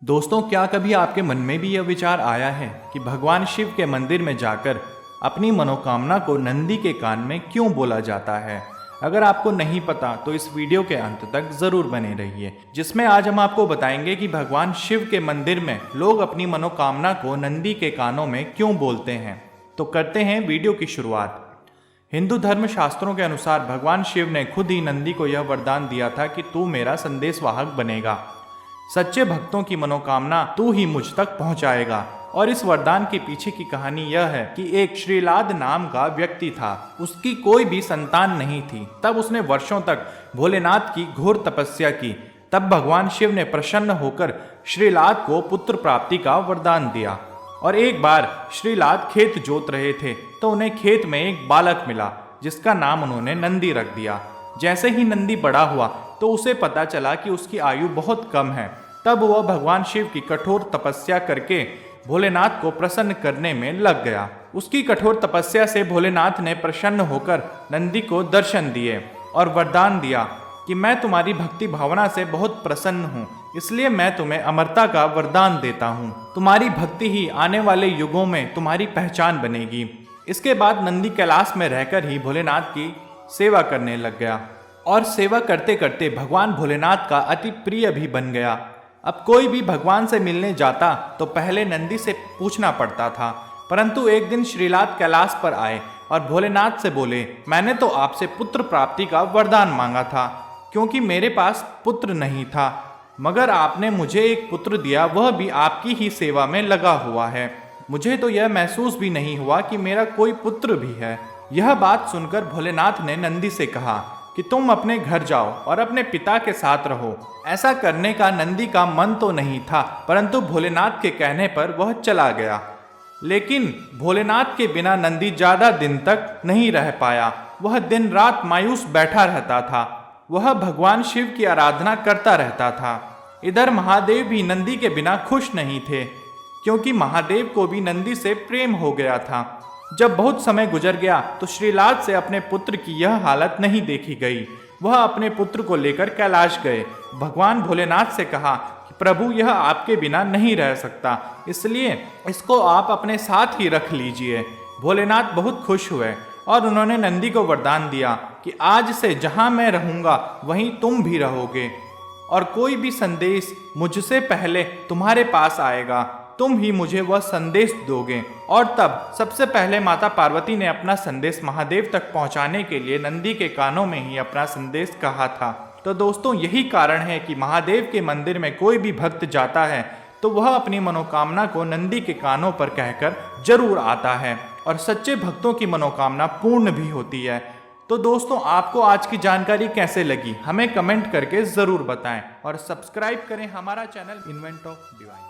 दोस्तों, क्या कभी आपके मन में भी यह विचार आया है कि भगवान शिव के मंदिर में जाकर अपनी मनोकामना को नंदी के कान में क्यों बोला जाता है? अगर आपको नहीं पता तो इस वीडियो के अंत तक जरूर बने रहिए, जिसमें आज हम आपको बताएंगे कि भगवान शिव के मंदिर में लोग अपनी मनोकामना को नंदी के कानों में क्यों बोलते हैं। तो करते हैं वीडियो की शुरुआत। हिंदू धर्म शास्त्रों के अनुसार भगवान शिव ने खुद ही नंदी को यह वरदान दिया था कि तू मेरा संदेशवाहक बनेगा, सच्चे भक्तों की मनोकामना तू ही मुझ तक पहुंचाएगा। और इस वरदान के पीछे की कहानी यह है कि एक श्रीलाद नाम का व्यक्ति था। उसकी कोई भी संतान नहीं थी। तब उसने वर्षों तक भोलेनाथ की घोर तपस्या की। तब भगवान शिव ने प्रसन्न होकर श्रीलाद को पुत्र प्राप्ति का वरदान दिया। और एक बार श्रीलाद खेत जोत रहे थे तो उन्हें खेत में एक बालक मिला, जिसका नाम उन्होंने नंदी रख दिया। जैसे ही नंदी बड़ा हुआ तो उसे पता चला कि उसकी आयु बहुत कम है। तब वह भगवान शिव की कठोर तपस्या करके भोलेनाथ को प्रसन्न करने में लग गया। उसकी कठोर तपस्या से भोलेनाथ ने प्रसन्न होकर नंदी को दर्शन दिए और वरदान दिया कि मैं तुम्हारी भक्ति भावना से बहुत प्रसन्न हूँ, इसलिए मैं तुम्हें अमरता का वरदान देता हूँ। तुम्हारी भक्ति ही आने वाले युगों में तुम्हारी पहचान बनेगी। इसके बाद नंदी कैलाश में रहकर ही भोलेनाथ की सेवा करने लग गया और सेवा करते करते भगवान भोलेनाथ का अति प्रिय भी बन गया। अब कोई भी भगवान से मिलने जाता तो पहले नंदी से पूछना पड़ता था, परंतु एक दिन श्रीलाद कैलाश पर आए और भोलेनाथ से बोले, मैंने तो आपसे पुत्र प्राप्ति का वरदान मांगा था, क्योंकि मेरे पास पुत्र नहीं था, मगर आपने मुझे एक पुत्र दिया, वह भी आपकी ही सेवा में लगा हुआ है। मुझे तो यह महसूस भी नहीं हुआ कि मेरा कोई पुत्र भी है। यह बात सुनकर भोलेनाथ ने नंदी से कहा कि तुम अपने घर जाओ और अपने पिता के साथ रहो। ऐसा करने का नंदी का मन तो नहीं था, परंतु भोलेनाथ के कहने पर वह चला गया। लेकिन भोलेनाथ के बिना नंदी ज्यादा दिन तक नहीं रह पाया। वह दिन रात मायूस बैठा रहता था। वह भगवान शिव की आराधना करता रहता था। इधर महादेव भी नंदी के बिना खुश नहीं थे, क्योंकि महादेव को भी नंदी से प्रेम हो गया था। जब बहुत समय गुजर गया तो श्रीलाद से अपने पुत्र की यह हालत नहीं देखी गई। वह अपने पुत्र को लेकर कैलाश गए। भगवान भोलेनाथ से कहा कि प्रभु, यह आपके बिना नहीं रह सकता, इसलिए इसको आप अपने साथ ही रख लीजिए। भोलेनाथ बहुत खुश हुए और उन्होंने नंदी को वरदान दिया कि आज से जहां मैं रहूंगा वहीं तुम भी रहोगे, और कोई भी संदेश मुझसे पहले तुम्हारे पास आएगा, तुम ही मुझे वह संदेश दोगे। और तब सबसे पहले माता पार्वती ने अपना संदेश महादेव तक पहुंचाने के लिए नंदी के कानों में ही अपना संदेश कहा था। तो दोस्तों, यही कारण है कि महादेव के मंदिर में कोई भी भक्त जाता है तो वह अपनी मनोकामना को नंदी के कानों पर कहकर जरूर आता है, और सच्चे भक्तों की मनोकामना पूर्ण भी होती है। तो दोस्तों, आपको आज की जानकारी कैसे लगी हमें कमेंट करके जरूर बताएं और सब्सक्राइब करें हमारा चैनल इन्वेंट ऑफ डिवाइन।